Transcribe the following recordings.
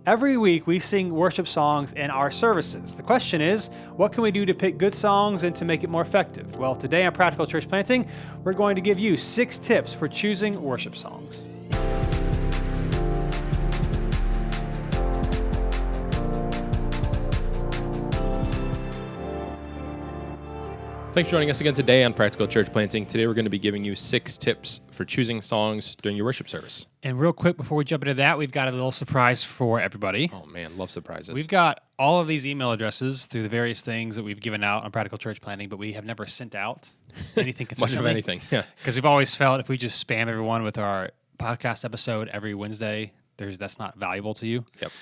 Every week we sing worship songs in our services. The question is, what can we do to pick good songs and to make it more effective? Well, today on Practical Church Planting, we're going to give you 6 tips for choosing worship songs. Thanks for joining us again today on Practical Church Planting. Today we're going to be giving you 6 tips for choosing songs during your worship service. And real quick, before we jump into that, we've got a little surprise for everybody. Oh man, love surprises. We've got all of these email addresses through the various things that we've given out on Practical Church Planting, but we have never sent out anything consistently. Much of anything, yeah. Because we've always felt if we just spam everyone with our podcast episode every Wednesday, that's not valuable to you. Yep.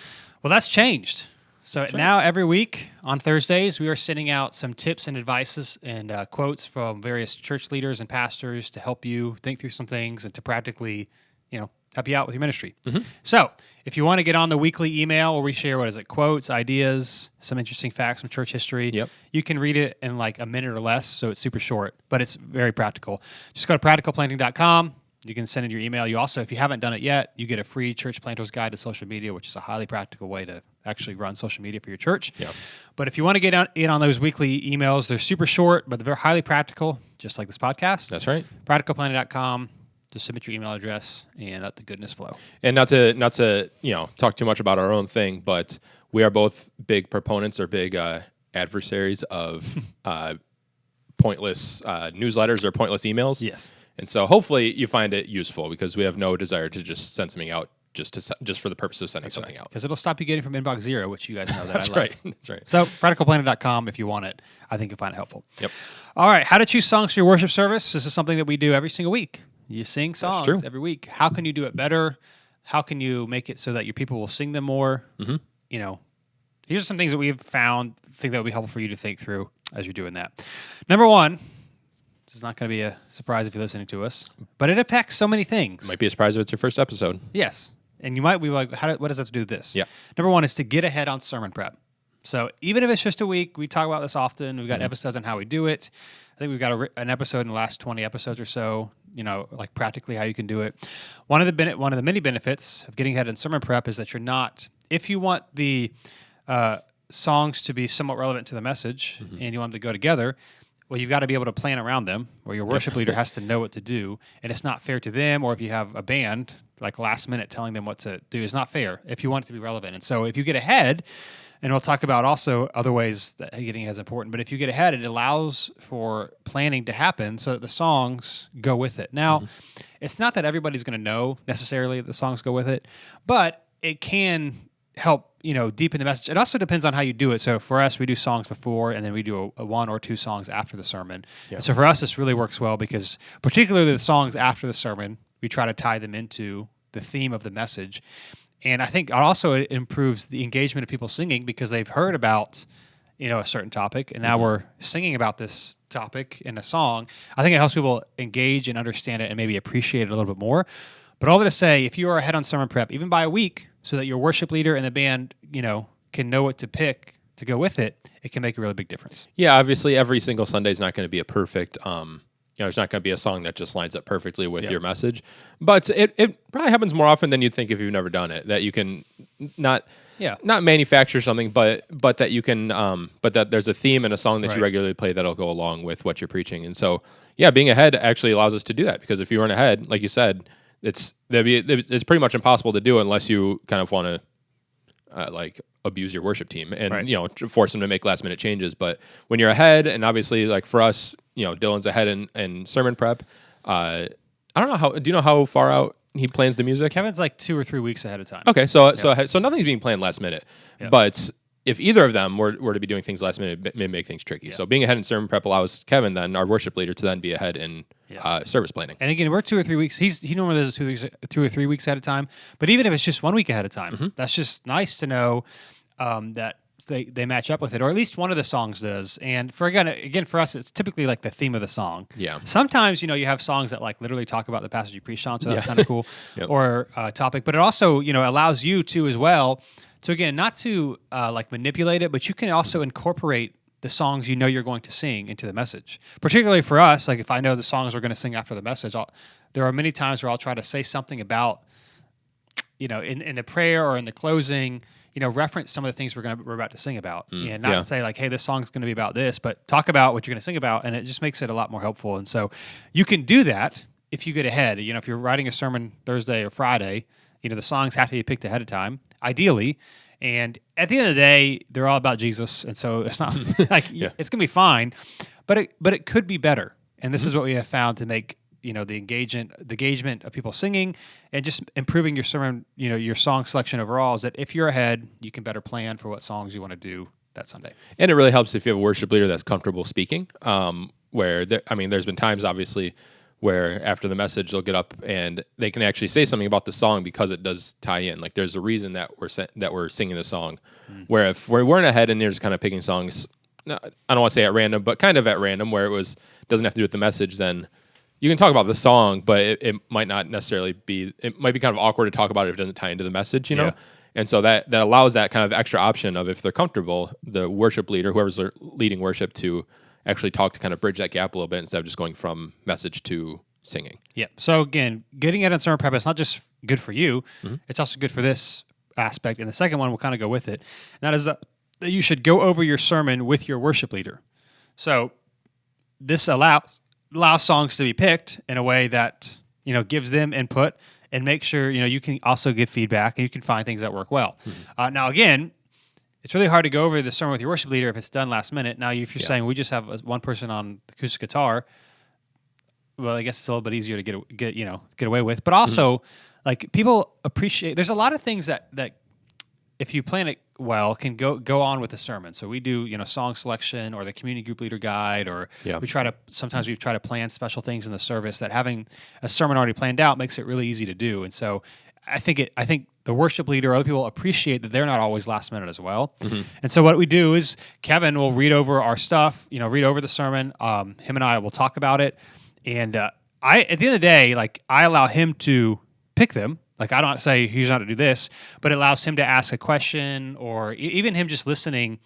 Well, that's changed. So That's right. now every week on Thursdays, we are sending out some tips and advices and quotes from various church leaders and pastors to help you think through some things and to practically, help you out with your ministry. Mm-hmm. So if you want to get on the weekly email where we share, quotes, ideas, some interesting facts from church history, Yep. you can read it in like a minute or less, so it's super short, but it's very practical. Just go to practicalplanting.com. You can send in your email. You also, if you haven't done it yet, you get a free Church Planter's Guide to Social Media, which is a highly practical way to actually run social media for your church. Yeah. But if you want to get in on those weekly emails, they're super short, but they're very highly practical, just like this podcast. That's right. Practicalplanting.com. Just submit your email address and let the goodness flow. And not to talk too much about our own thing, but we are both big proponents or big adversaries of pointless newsletters or pointless emails. Yes. And so hopefully you find it useful because we have no desire to just send something out just for the purpose of sending something out. Because it'll stop you getting from inbox zero, which you guys know that That's I love. right. That's right. So practicalplanning.com if you want it. I think you'll find it helpful. Yep. All right. How to choose songs for your worship service. This is something that we do every single week. You sing songs true. every week. How can you do it better? How can you make it so that your people will sing them more? Mm-hmm. Here's some things that we've found, think that would be helpful for you to think through as you're doing that. Number one, this is not going to be a surprise if you're listening to us, but it affects so many things. It might be a surprise if it's your first episode. Yes. And you might be like, what does that have to do with this? Yeah. Number one is to get ahead on sermon prep. So even if it's just a week, we talk about this often. We've got episodes on how we do it. I think we've got an episode in the last 20 episodes or so, like practically how you can do it. One of the many benefits of getting ahead in sermon prep is that you're not, if you want the songs to be somewhat relevant to the message and you want them to go together, well, you've got to be able to plan around them, or your worship leader has to know what to do, and it's not fair to them, or if you have a band, like last minute telling them what to do, is not fair if you want it to be relevant. And so if you get ahead, and we'll talk about also other ways that getting ahead is important, but if you get ahead, it allows for planning to happen so that the songs go with it. Now, it's not that everybody's going to know necessarily that the songs go with it, but it can help deepen the message. It also depends on how you do it. So for us, we do songs before, and then we do a 1 or 2 songs after the sermon. Yeah. And so for us, this really works well because particularly the songs after the sermon, we try to tie them into the theme of the message. And I think also it improves the engagement of people singing because they've heard about a certain topic, and now we're singing about this topic in a song. I think it helps people engage and understand it and maybe appreciate it a little bit more. But all that to say, if you are ahead on sermon prep, even by a week, so that your worship leader and the band, can know what to pick to go with it, it can make a really big difference. Yeah, obviously every single Sunday is not going to be a perfect, there's not going to be a song that just lines up perfectly with your message. But it probably happens more often than you'd think if you've never done it, that you can not manufacture something, but that you can, but that there's a theme in a song that you regularly play that'll go along with what you're preaching. And so, being ahead actually allows us to do that because if you weren't ahead, like you said, it's pretty much impossible to do unless you kind of want to abuse your worship team and force them to make last minute changes. But when you're ahead, and obviously like for us, Dylan's ahead in sermon prep. I don't know do you know how far out he plans the music? Kevin's like 2 or 3 weeks ahead of time. Okay, so nothing's being planned last minute, Yeah. but if either of them were to be doing things last minute, it may make things tricky. So being ahead in sermon prep allows Kevin, then our worship leader, to then be ahead in service planning. And again, we're 2 or 3 weeks. He normally does 2 or 3 weeks at a time. But even if it's just 1 week ahead of time, that's just nice to know that they match up with it, or at least one of the songs does. And for us, it's typically like the theme of the song. Yeah. Sometimes you have songs that like literally talk about the passage you preached on, so that's kind of cool, Yep. or topic. But it also allows you to as well. So again, not to manipulate it, but you can also incorporate the songs you're going to sing into the message. Particularly for us, like if I know the songs we're going to sing after the message, there are many times where I'll try to say something about in the prayer or in the closing, reference some of the things we're about to sing about, and not say like, hey, this song's going to be about this, but talk about what you're going to sing about, and it just makes it a lot more helpful. And so you can do that if you get ahead. If you're writing a sermon Thursday or Friday, the songs have to be picked ahead of time, ideally. And at the end of the day, they're all about Jesus, and so it's not like it's going to be fine, but it could be better. And this is what we have found to make the engagement of people singing and just improving your sermon, your song selection overall, is that if you're ahead, you can better plan for what songs you want to do that Sunday. And it really helps if you have a worship leader that's comfortable speaking. There's been times, obviously, where after the message they'll get up and they can actually say something about the song because it does tie in. Like there's a reason that we're singing the song. Where if we weren't ahead and you're just kind of picking songs, I don't want to say at random, but kind of at random, where doesn't have to do with the message, then you can talk about the song, but it might not necessarily be. It might be kind of awkward to talk about it if it doesn't tie into the message, you know. And so that allows that kind of extra option of, if they're comfortable, the worship leader, whoever's leading worship, to actually talk to kind of bridge that gap a little bit instead of just going from message to singing. Yeah. So again, getting it on sermon prep is not just good for you; it's also good for this aspect. And the second one will kind of go with it. And that is that you should go over your sermon with your worship leader. So this allows songs to be picked in a way that gives them input, and make sure you can also give feedback and you can find things that work well. Now again, it's really hard to go over the sermon with your worship leader if it's done last minute. Now if you're saying we just have one person on acoustic guitar, well, I guess it's a little bit easier to get away with. But also, like, people appreciate. There's a lot of things that if you plan it well, can go on with the sermon. So we do, song selection or the community group leader guide, or we try to plan special things in the service that having a sermon already planned out makes it really easy to do. And so I think the worship leader or other people appreciate that they're not always last minute as well. And so what we do is Kevin will read over our stuff, read over the sermon. Him and I will talk about it. And at the end of the day, like, I allow him to pick them. Like, I don't say he's not to do this, but it allows him to ask a question, or even him just listening,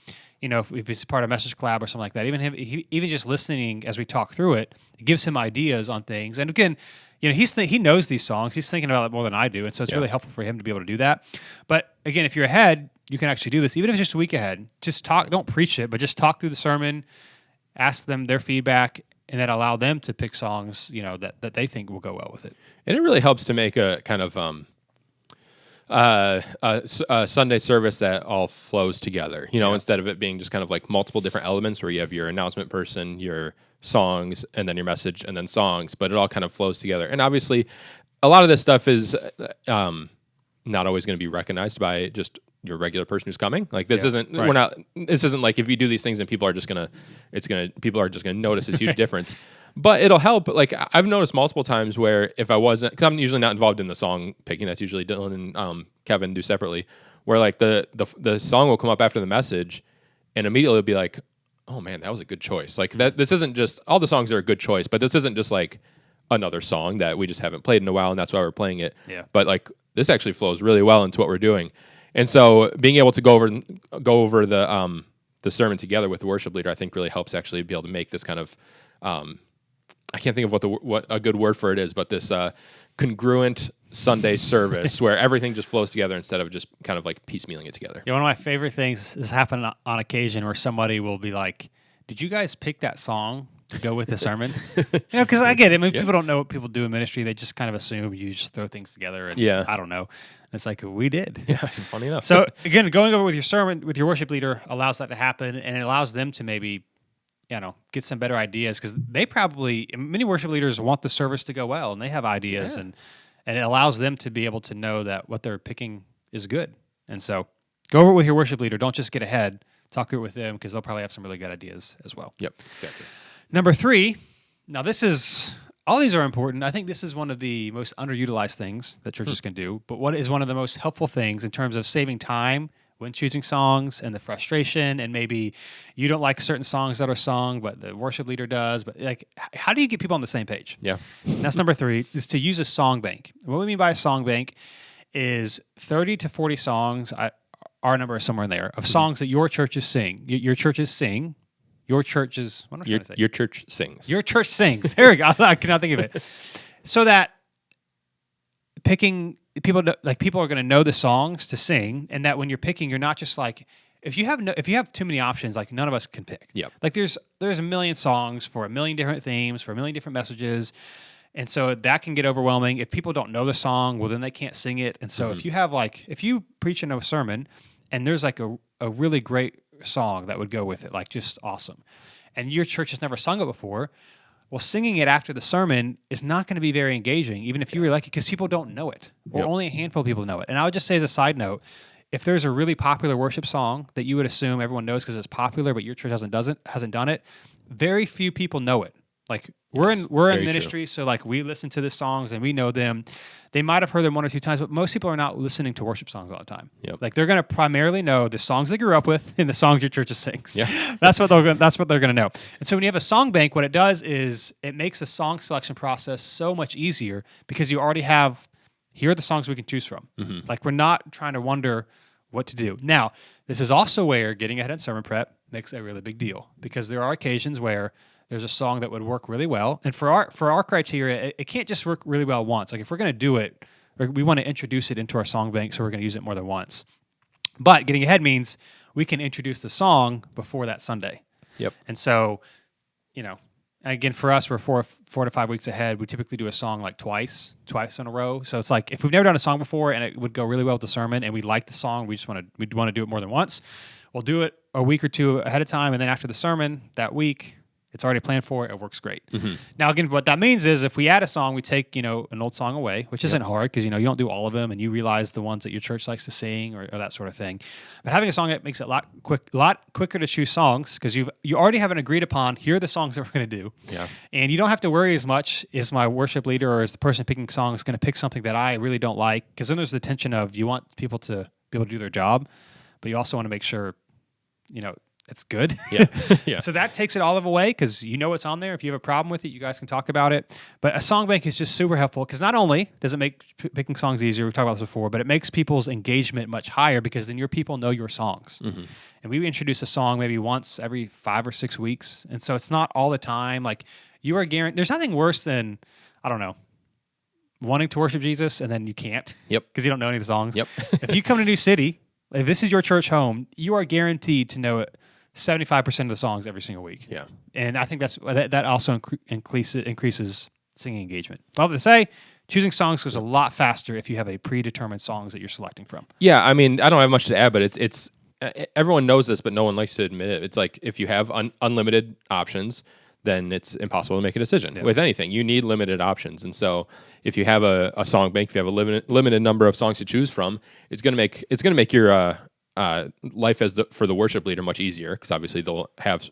if it's part of Message Collab or something like that, even just listening as we talk through it, it gives him ideas on things. And again, he knows these songs. He's thinking about it more than I do. And so it's really helpful for him to be able to do that. But again, if you're ahead, you can actually do this, even if it's just a week ahead. Just talk, don't preach it, but just talk through the sermon, ask them their feedback, and then allow them to pick songs, that they think will go well with it. And it really helps to make a kind of a Sunday service that all flows together, instead of it being just kind of like multiple different elements where you have your announcement person, your songs, and then your message, and then songs, but it all kind of flows together. And obviously, a lot of this stuff is not always going to be recognized by just your regular person who's coming. Like, this isn't, this isn't like if you do these things and people are just going to notice this huge difference. But it'll help. Like, I've noticed multiple times where if I wasn't, because I'm usually not involved in the song picking, that's usually Dylan and Kevin do separately, where like the song will come up after the message and immediately it'll be like, oh man, that was a good choice. Like, this isn't just, all the songs are a good choice, but this isn't just like another song that we just haven't played in a while and that's why we're playing it. But like, this actually flows really well into what we're doing. And so being able to go over the sermon together with the worship leader, I think really helps actually be able to make this kind of, I can't think of what a good word for it is, but this congruent Sunday service where everything just flows together instead of just kind of like piecemealing it together. Yeah, one of my favorite things has happened on occasion where somebody will be like, "Did you guys pick that song to go with the sermon?" Because I get it. I mean, people don't know what people do in ministry; they just kind of assume you just throw things together. And I don't know. It's like, we did. Yeah, funny enough. So again, going over with your sermon with your worship leader allows that to happen, and it allows them to maybe, get some better ideas, because many worship leaders want the service to go well, and they have ideas, and it allows them to be able to know that what they're picking is good. And so go over it with your worship leader. Don't just get ahead. Talk through it with them, because they'll probably have some really good ideas as well. Yep, exactly. Number 3, now all these are important. I think this is one of the most underutilized things that churches can do, but what is one of the most helpful things in terms of saving time when choosing songs, and the frustration, and maybe you don't like certain songs that are sung, but the worship leader does. But like, how do you get people on the same page? Yeah. And that's number 3, is to use a song bank. What we mean by a song bank is 30 to 40 songs, our number is somewhere in there, of songs that your churches sing. Your churches sing. Your churches, what am I trying to say? Your church sings. Your church sings. There we go. I cannot think of it. So that picking people are going to know the songs to sing, and that when you're picking, you're not just like, if you have too many options, like none of us can pick. Yep. Like there's a million songs for a million different themes for a million different messages, and so that can get overwhelming. If people don't know the song, well then they can't sing it. And so if you preach in a sermon, and there's like a really great song that would go with it, like just awesome, and your church has never sung it before, well, singing it after the sermon is not going to be very engaging, even if you really like it, because people don't know it, or only a handful of people know it. And I would just say as a side note, if there's a really popular worship song that you would assume everyone knows because it's popular, but your church hasn't done it, very few people know it. Like we're in ministry, so like we listen to the songs and we know them. They might have heard them one or two times, but most people are not listening to worship songs all the time. Yep. Like they're going to primarily know the songs they grew up with and the songs your church sings. Yeah. That's what they're going to know. And so when you have a song bank, what it does is it makes the song selection process so much easier because you already have, here are the songs we can choose from. Mm-hmm. Like we're not trying to wonder what to do. Now, this is also where getting ahead in sermon prep makes a really big deal, because there are occasions where there's a song that would work really well. And for our criteria, it can't just work really well once. Like if we're going to do it, we want to introduce it into our song bank, so we're going to use it more than once. But getting ahead means we can introduce the song before that Sunday. Yep. And so, again, for us, we're 4 to 5 weeks ahead. We typically do a song like twice in a row. So it's like if we've never done a song before and it would go really well with the sermon, and we like the song, we want to do it more than once. We'll do it a week or two ahead of time, and then after the sermon that week, it's already planned for it. It works great. Mm-hmm. Now, again, what that means is if we add a song, we take, an old song away, which isn't hard because, you don't do all of them, and you realize the ones that your church likes to sing or that sort of thing. But having a song that makes it a lot quicker to choose songs, because you already have an agreed upon, here are the songs that we're going to do. Yeah. And you don't have to worry as much, is my worship leader or is the person picking songs going to pick something that I really don't like? Because then there's the tension of you want people to be able to do their job, but you also want to make sure, it's good. Yeah. Yeah. So that takes it all of away, because you know what's on there. If you have a problem with it, you guys can talk about it. But a song bank is just super helpful, because not only does it make picking songs easier, we've talked about this before, but it makes people's engagement much higher, because then your people know your songs. Mm-hmm. And we introduce a song maybe once every 5 or 6 weeks. And so it's not all the time. Like you are guaranteed. There's nothing worse than, I don't know, wanting to worship Jesus and then you can't. Yep. Because you don't know any of the songs. Yep. If you come to a new city, if this is your church home, you are guaranteed to know it 75% of the songs every single week. Yeah. And I think that also increases singing engagement. Well, to say, choosing songs goes a lot faster if you have a predetermined songs that you're selecting from. Yeah, I mean, I don't have much to add, but it's everyone knows this, but no one likes to admit it. It's like if you have unlimited options, then it's impossible to make a decision. Yeah. With anything, you need limited options. And so if you have a song bank, if you have a limited number of songs to choose from, it's going to make your life for the worship leader much easier, because obviously they'll have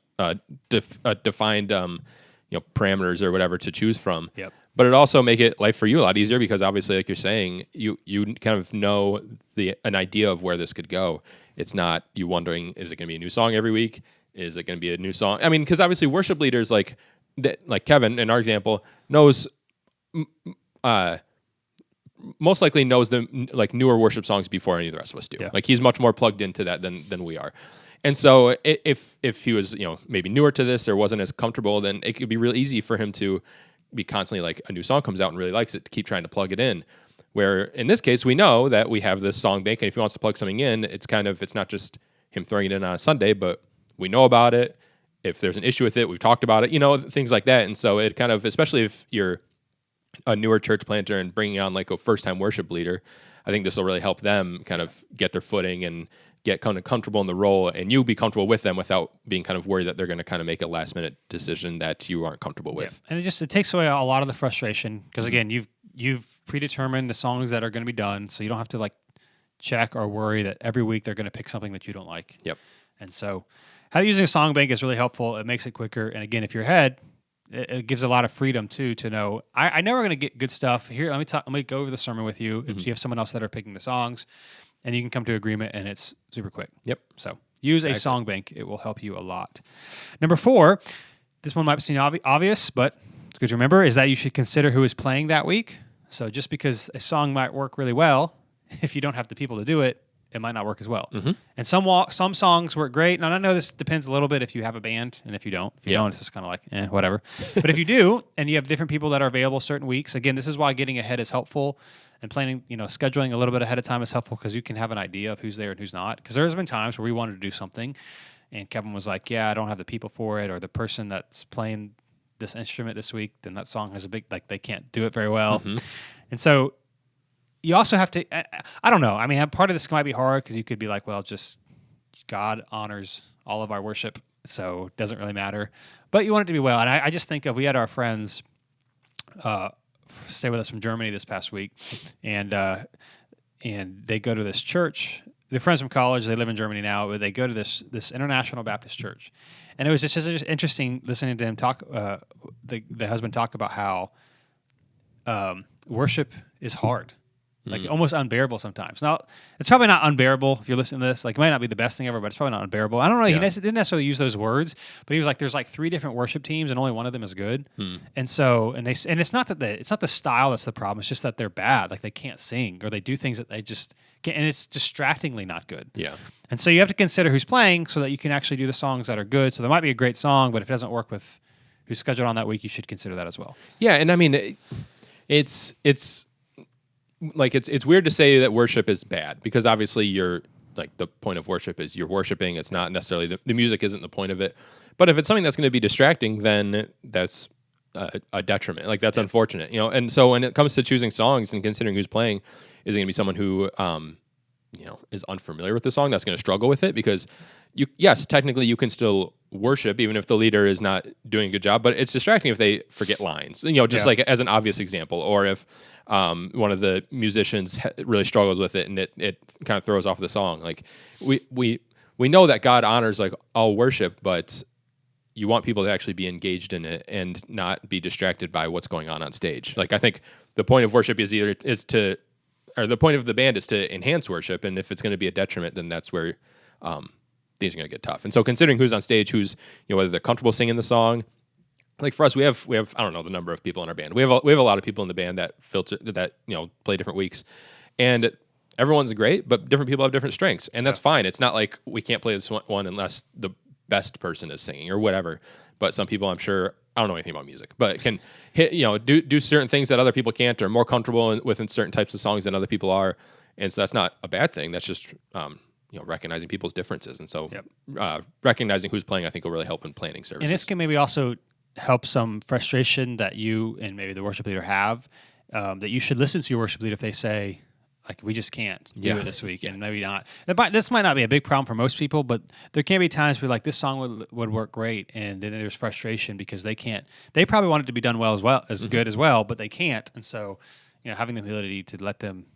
defined parameters or whatever to choose from. Yep. But it also make it life for you a lot easier, because obviously, like you're saying, you kind of know an idea of where this could go. It's not you wondering, is it going to be a new song every week? Is it going to be a new song? I mean, because obviously worship leaders like Kevin in our example knows most likely knows the newer worship songs before any of the rest of us do. Yeah. Like he's much more plugged into that than we are. And so if he was maybe newer to this or wasn't as comfortable, then it could be real easy for him to be constantly like a new song comes out and really likes it to keep trying to plug it in. Where in this case we know that we have this song bank, and if he wants to plug something in, it's not just him throwing it in on a Sunday, but we know about it. If there's an issue with it, we've talked about it, things like that. And so it kind of, especially if you're a newer church planter and bringing on like a first-time worship leader, I think this will really help them kind of get their footing and get kind of comfortable in the role, and you be comfortable with them without being kind of worried that they're going to kind of make a last-minute decision that you aren't comfortable with. Yeah. And it takes away a lot of the frustration, because again, you've predetermined the songs that are going to be done, so you don't have to like check or worry that every week they're going to pick something that you don't like. Yep. And so using a song bank is really helpful. It makes it quicker, and again, if you're ahead, it gives a lot of freedom too to know I know we're going to get good stuff here. Let me go over the sermon with you. Mm-hmm. If you have someone else that are picking the songs, and you can come to agreement, and it's super quick. Yep. So use a song bank. It will help you a lot. Number 4, this one might seem obvious, but it's good to remember, is that you should consider who is playing that week. So just because a song might work really well, if you don't have the people to do it, it might not work as well. Mm-hmm. And some songs work great. And I know this depends a little bit if you have a band and if you don't. If you don't, it's just kind of like, whatever. But if you do, and you have different people that are available certain weeks, again, this is why getting ahead is helpful, and planning, scheduling a little bit ahead of time is helpful because you can have an idea of who's there and who's not. Because there's been times where we wanted to do something, and Kevin was like, "Yeah, I don't have the people for it," or the person that's playing this instrument this week, then that song has a big, like, they can't do it very well. Mm-hmm. And so you also have to, I don't know. I mean, part of this might be hard because you could be like, well, just God honors all of our worship, so it doesn't really matter. But you want it to be well. And I just think we had our friends stay with us from Germany this past week, and they go to this church. They're friends from college. They live in Germany now, but they go to this International Baptist Church. And it was just interesting listening to him talk, the husband talk about how worship is hard. Like almost unbearable sometimes. Now, it's probably not unbearable if you're listening to this. Like, it might not be the best thing ever, but it's probably not unbearable. I don't know. He didn't necessarily use those words, but he was like, "There's like 3 different worship teams, and only one of them is good." And so, and it's not that it's not the style that's the problem. It's just that they're bad. Like, they can't sing, or they do things that they just can't, and it's distractingly not good. Yeah. And so you have to consider who's playing so that you can actually do the songs that are good. So there might be a great song, but if it doesn't work with who's scheduled on that week, you should consider that as well. Yeah, and I mean, it's like it's weird to say that worship is bad because obviously you're like the point of worship is you're worshiping. It's not necessarily the music isn't the point of it. But if it's something that's going to be distracting, then that's a detriment. Like that's unfortunate, And so when it comes to choosing songs and considering who's playing, is it going to be someone who is unfamiliar with the song that's going to struggle with it because yes, technically you can still worship even if the leader is not doing a good job, but it's distracting if they forget lines, just like as an obvious example, or if one of the musicians really struggles with it and it kind of throws off the song. Like we know that God honors like all worship, but you want people to actually be engaged in it and not be distracted by what's going on stage. Like I think the point of worship the point of the band is to enhance worship, and if it's going to be a detriment, then that's where things are going to get tough. And so considering who's on stage, who's whether they're comfortable singing the song, like for us, we have I don't know the number of people in our band. We have a lot of people in the band that play different weeks, and everyone's great, but different people have different strengths, and that's fine. It's not like we can't play this one unless the best person is singing or whatever. But some people, I'm sure, I don't know anything about music, but can hit do certain things that other people can't, or are more comfortable within certain types of songs than other people are, and so that's not a bad thing. That's just recognizing people's differences, and so recognizing who's playing, I think, will really help in planning services. And this can maybe also help some frustration that you and maybe the worship leader have, that you should listen to your worship leader if they say, like, we just can't do it this week, and maybe not. This might not be a big problem for most people, but there can be times where like this song would work great, and then there's frustration because they can't. They probably want it to be done as good as well, but they can't. And so, having the ability to let them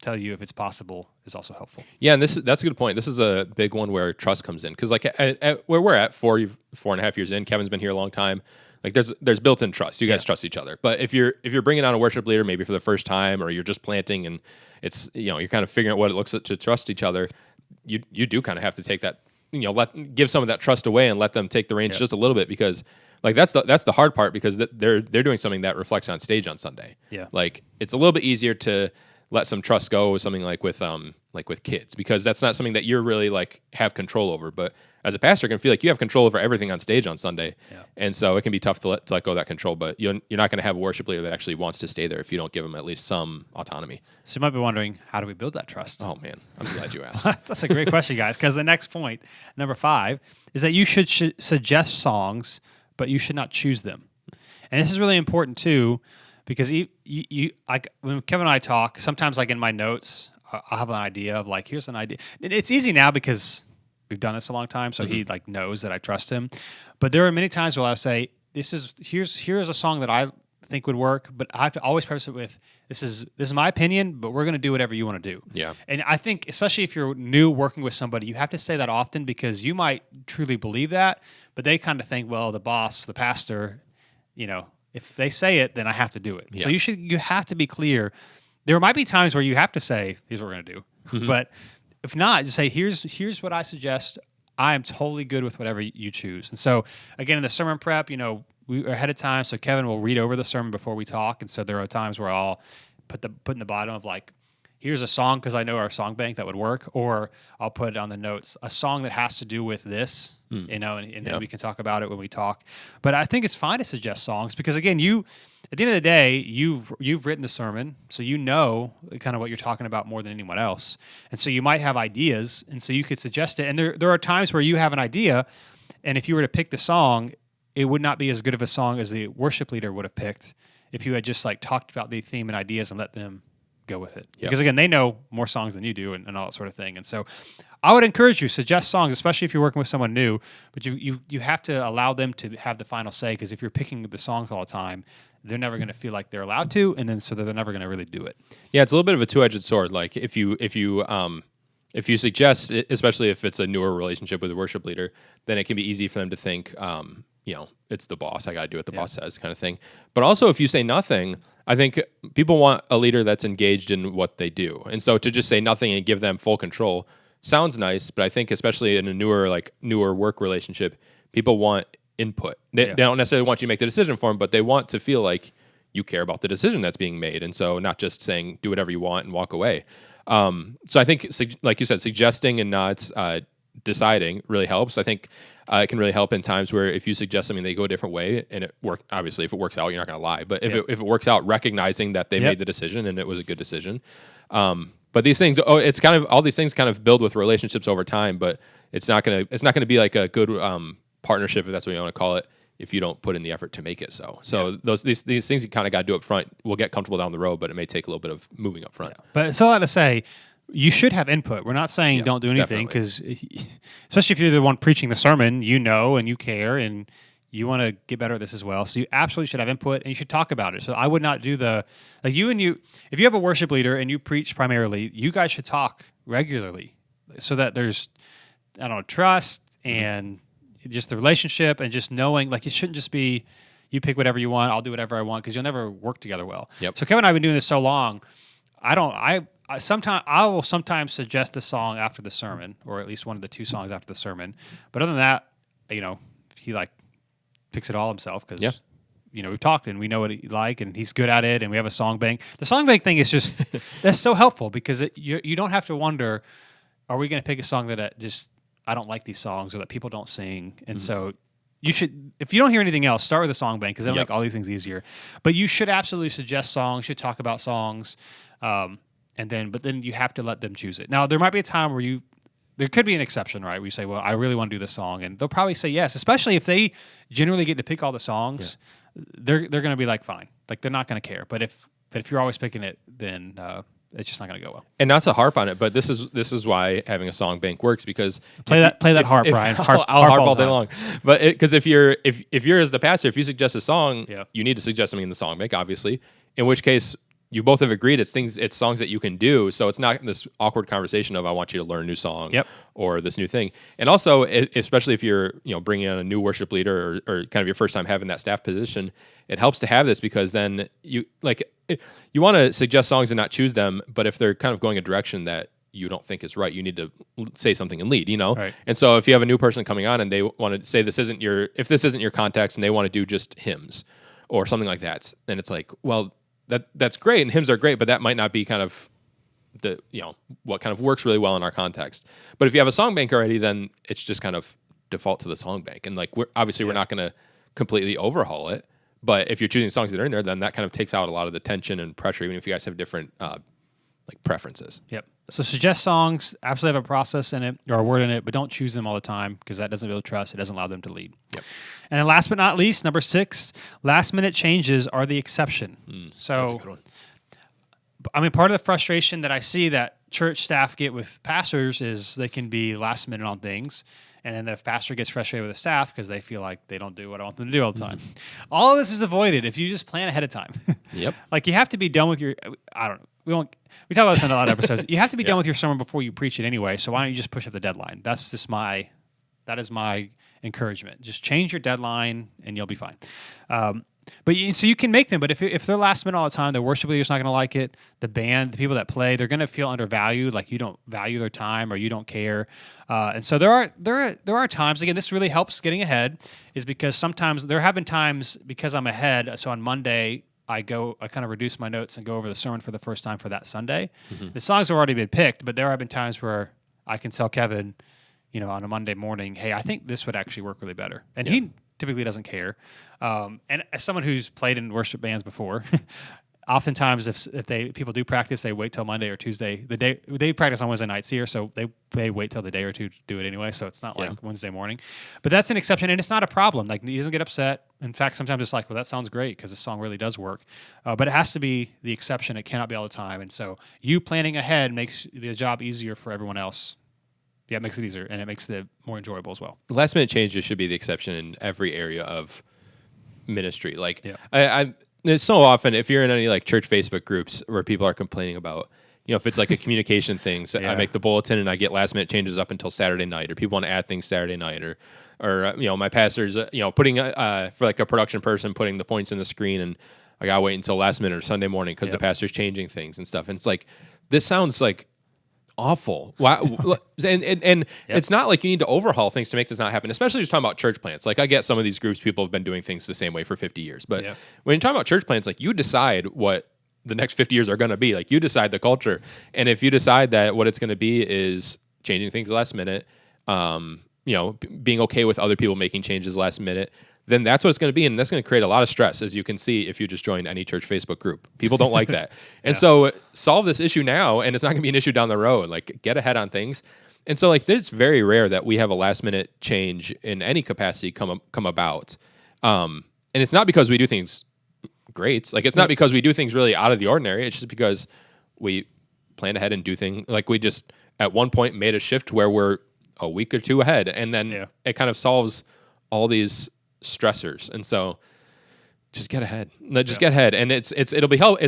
tell you if it's possible is also helpful. Yeah, and that's a good point. This is a big one where trust comes in, because like at where we're at 4.5 years in, Kevin's been here a long time. Like there's built-in trust. You guys trust each other. But if you're bringing on a worship leader maybe for the first time, or you're just planting and it's you're kind of figuring out what it looks like to trust each other, you do kind of have to take that give some of that trust away and let them take the reins just a little bit, because like that's the hard part, because they're doing something that reflects on stage on Sunday. Yeah, like it's a little bit easier to let some trust go with something like with kids, because that's not something that you're really like have control over. But as a pastor, you can feel like you have control over everything on stage on Sunday, and so it can be tough to let go of that control. But you're not going to have a worship leader that actually wants to stay there if you don't give them at least some autonomy. So you might be wondering, how do we build that trust? Oh man, I'm glad you asked. That's a great question, guys. Because the next point, number 5, is that you should suggest songs, but you should not choose them. And this is really important too, because you like when Kevin and I talk, sometimes like in my notes, I'll have an idea of like, here's an idea. It's easy now because we've done this a long time, so he like knows that I trust him. But there are many times where I'll say, here's a song that I think would work, but I have to always preface it with, this is my opinion, but we're going to do whatever you want to do. Yeah. And I think, especially if you're new working with somebody, you have to say that often, because you might truly believe that, but they kind of think, well, the boss, the pastor, if they say it, then I have to do it. Yeah. So you have to be clear. There might be times where you have to say, here's what we're going to do. But if not, just say, here's what I suggest. I am totally good with whatever you choose. And so, again, in the sermon prep, we are ahead of time, so Kevin will read over the sermon before we talk. And so there are times where I'll put in the bottom of like, here's a song because I know our song bank that would work, or I'll put it on the notes, a song that has to do with this, and then we can talk about it when we talk. But I think it's fine to suggest songs because again, at the end of the day, you've written the sermon, so you know kind of what you're talking about more than anyone else, and so you might have ideas, and so you could suggest it. And there are times where you have an idea, and if you were to pick the song, it would not be as good of a song as the worship leader would have picked if you had just like talked about the theme and ideas and let them go with it. Because again, they know more songs than you do and all that sort of thing. And so I would encourage you, suggest songs, especially if you're working with someone new, but you have to allow them to have the final say, because if you're picking the songs all the time, they're never going to feel like they're allowed to, and then so they're never going to really do it. Yeah, it's a little bit of a two-edged sword. Like if you suggest, especially if it's a newer relationship with a worship leader, then it can be easy for them to think, it's the boss. I got to do what the boss says, kind of thing. But also, if you say nothing, I think people want a leader that's engaged in what they do. And so to just say nothing and give them full control sounds nice, but I think especially in a newer work relationship, people want input. They don't necessarily want you to make the decision for them, but they want to feel like you care about the decision that's being made. And so not just saying do whatever you want and walk away. So I think, like you said, suggesting and not deciding really helps. I think it can really help in times where if you suggest something, they go a different way, and it work. Obviously, if it works out, you're not going to lie. But if it works out, recognizing that they made the decision and it was a good decision. But these things, it's kind of all these things kind of build with relationships over time. But it's not gonna be like a good partnership, if that's what you want to call it, if you don't put in the effort to make it so. So these things you kind of got to do up front. We'll get comfortable down the road, but it may take a little bit of moving up front. Yeah. But it's all I to say, you should have input. We're not saying don't do anything, because especially if you're the one preaching the sermon, and you care and you want to get better at this as well. So you absolutely should have input, and you should talk about it. So I would not do if you have a worship leader and you preach primarily, you guys should talk regularly so that there's, trust and just the relationship, and just knowing, like, it shouldn't just be you pick whatever you want, I'll do whatever I want, because you'll never work together well. Yep. So Kevin and I have been doing this so long. I will sometimes suggest a song after the sermon, or at least one of the two songs after the sermon. But other than that, he like picks it all himself, because we've talked and we know what he like, and he's good at it, and we have a song bank. The song bank thing is just that's so helpful, because you don't have to wonder, are we going to pick a song that I don't like these songs, or that people don't sing, and so. You should, if you don't hear anything else, start with a song bank, because it'll make all these things easier. But you should absolutely suggest songs, should talk about songs, but then you have to let them choose it. Now, there might be a time where there could be an exception, right? Where you say, well, I really want to do this song, and they'll probably say yes, especially if they generally get to pick all the songs. They're going to be like, fine, like they're not going to care. But if you're always picking it, then it's just not going to go well. And not to harp on it, but this is why having a song bank works, because play that harp, Brian. I'll harp all day long. But because if you're as the pastor, if you suggest a song, you need to suggest something in the song bank, obviously. In which case, you both have agreed it's songs that you can do. So it's not this awkward conversation of I want you to learn a new song or this new thing. And also, especially if you're bringing on a new worship leader or kind of your first time having that staff position, it helps to have this, because then you want to suggest songs and not choose them. But if they're kind of going a direction that you don't think is right, you need to say something and lead. Right. And so if you have a new person coming on and they want to say if this isn't your context, and they want to do just hymns or something like that, then it's like, well, that's great, and hymns are great, but that might not be kind of what kind of works really well in our context. But if you have a song bank already, then it's just kind of default to the song bank, and like we're not going to completely overhaul it. But if you're choosing songs that are in there, then that kind of takes out a lot of the tension and pressure, even if you guys have different preferences. Yep. So suggest songs, absolutely have a process in it or a word in it, but don't choose them all the time, because that doesn't build trust. It doesn't allow them to lead. Yep. And then last but not least, number 6, last minute changes are the exception. So that's a good one. I mean, part of the frustration that I see that church staff get with pastors is they can be last minute on things. And then the pastor gets frustrated with the staff because they feel like they don't do what I want them to do all the time. All of this is avoided if you just plan ahead of time. Yep. Like, you have to be done with your, I don't know. We talk about this in a lot of episodes. You have to be done with your sermon before you preach it anyway. So why don't you just push up the deadline? That is my encouragement. Just change your deadline and you'll be fine. So you can make them, but if they're last minute all the time, the worship leader's not going to like it. The band, the people that play, they're going to feel undervalued, like you don't value their time or you don't care. And so there are times. Again, this really helps getting ahead, is because sometimes there have been times because I'm ahead. So on Monday, I kind of reduce my notes and go over the sermon for the first time for that Sunday. The songs have already been picked, but there have been times where I can tell Kevin, on a Monday morning, hey, I think this would actually work really better. And he typically doesn't care. And as someone who's played in worship bands before, oftentimes if people do practice, they wait till Monday or Tuesday. The day they practice on Wednesday nights here, so they wait till the day or two to do it anyway. So it's not like Wednesday morning, but that's an exception, and it's not a problem. Like, he doesn't get upset. In fact, sometimes it's like, well, that sounds great because the song really does work. But it has to be the exception. It cannot be all the time. And so you planning ahead makes the job easier for everyone else. Yeah, it makes it easier, and it makes it more enjoyable as well. Last minute changes should be the exception in every area of ministry. Like, there's so often, if you're in any like church Facebook groups where people are complaining about, if it's like a communication thing, so I make the bulletin and I get last minute changes up until Saturday night, or people want to add things Saturday night, or my pastor's putting for like a production person putting the points in the screen, and I gotta wait until last minute or Sunday morning because the pastor's changing things and stuff. And it's like, this sounds like awful. Wow. and it's not like you need to overhaul things to make this not happen, especially just talking about church plants. Like, I get some of these groups, people have been doing things the same way for 50 years. But when you're talking about church plants, like, you decide what the next 50 years are going to be. Like, you decide the culture. And if you decide that what it's going to be is changing things last minute, being okay with other people making changes last minute, then that's what it's going to be. And that's going to create a lot of stress, as you can see if you just join any church Facebook group. People don't like that. And so solve this issue now, and it's not going to be an issue down the road. Like, get ahead on things. And so, like, it's very rare that we have a last minute change in any capacity come about. And it's not because we do things great. Like, it's not because we do things really out of the ordinary. It's just because we plan ahead and do things. Like, we just at one point made a shift where we're a week or two ahead, and then it kind of solves all these stressors. And so just get ahead. Get ahead. And it's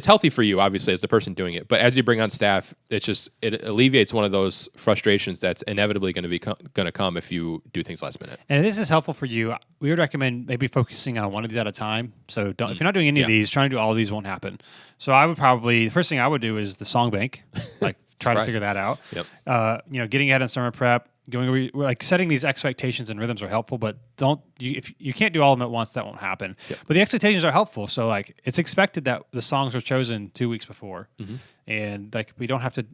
healthy for you, obviously, as the person doing it. But as you bring on staff, it alleviates one of those frustrations that's inevitably going to come if you do things last minute. And this is helpful for you. We would recommend maybe focusing on one of these at a time. So if you're not doing any of these, trying to do all of these won't happen. So I would the first thing I would do is the song bank, like try to figure that out. Getting ahead on sermon prep, like setting these expectations and rhythms are helpful, but if you can't do all of them at once, that won't happen. But the expectations are helpful. So, like, it's expected that the songs are chosen 2 weeks before, and like, we don't have to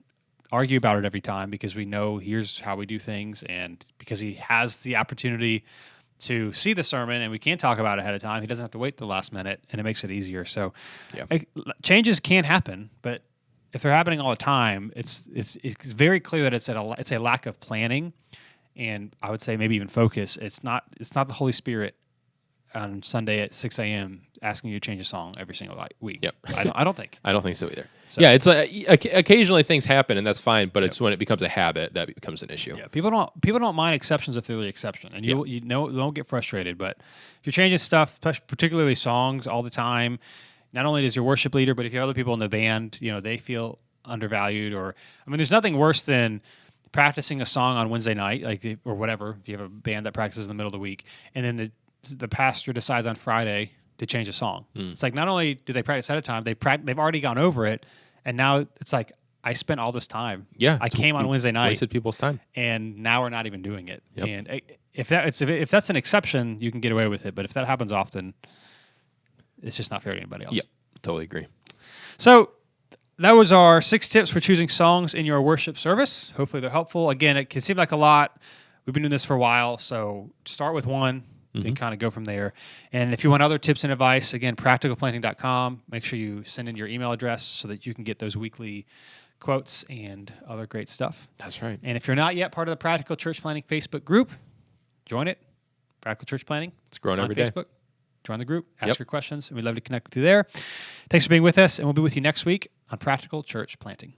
argue about it every time, because we know here's how we do things, and because he has the opportunity to see the sermon and we can talk about it ahead of time, he doesn't have to wait till the last minute, and it makes it easier. So changes can happen, but if they're happening all the time, it's very clear that it's a lack of planning, and I would say maybe even focus. It's not the Holy Spirit on Sunday at 6 a.m. asking you to change a song every single week. I don't think. I don't think so either. So, it's like occasionally things happen, and that's fine. But it's when it becomes a habit that becomes an issue. Yeah, people don't mind exceptions if they're the exception, and you don't get frustrated. But if you're changing stuff, particularly songs, all the time, not only does your worship leader, but if you have other people in the band, they feel undervalued. There's nothing worse than practicing a song on Wednesday night, or whatever. If you have a band that practices in the middle of the week, and then the pastor decides on Friday to change a song. It's like, not only do they practice ahead of time, they've already gone over it, and now it's like, I spent all this time. I came on Wednesday night, wasted people's time, and now we're not even doing it. And if that's an exception, you can get away with it. But if that happens often, it's just not fair to anybody else. Yep, totally agree. So that was our 6 tips for choosing songs in your worship service. Hopefully they're helpful. Again, it can seem like a lot. We've been doing this for a while, so start with one, then kind of go from there. And if you want other tips and advice, again, practicalplanting.com. Make sure you send in your email address so that you can get those weekly quotes and other great stuff. That's right. And if you're not yet part of the Practical Church Planting Facebook group, join it. Practical Church Planting. It's growing every Facebook. day. Join the group, ask your questions, and we'd love to connect with you there. Thanks for being with us, and we'll be with you next week on Practical Church Planting.